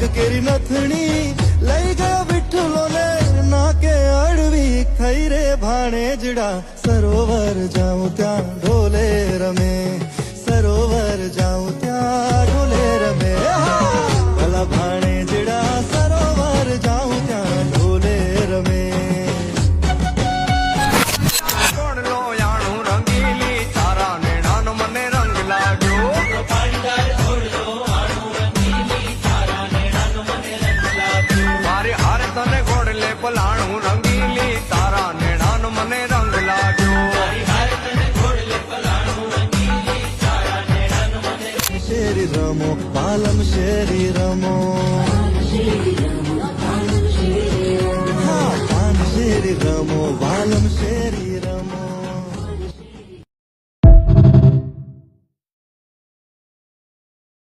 કેરી નથણી લઈ ગયો વિઠ્ઠલો ને નાકે અડવી થઈ રે ભાણેજડા સરોવર જાઉં ત્યાં ઢોલે રમે સરોવર જાઉં ત્યાં ઢોલે રમે ભલા ભાણેજડા સરોવર જાઉં ત્યાં ઢોલે રમે પલાણું રંગીલી તારા નેણાનો મને રંગ લાગ્યો શેરી રમો પાલમ શેરી રમો હા પાન શેરી રમો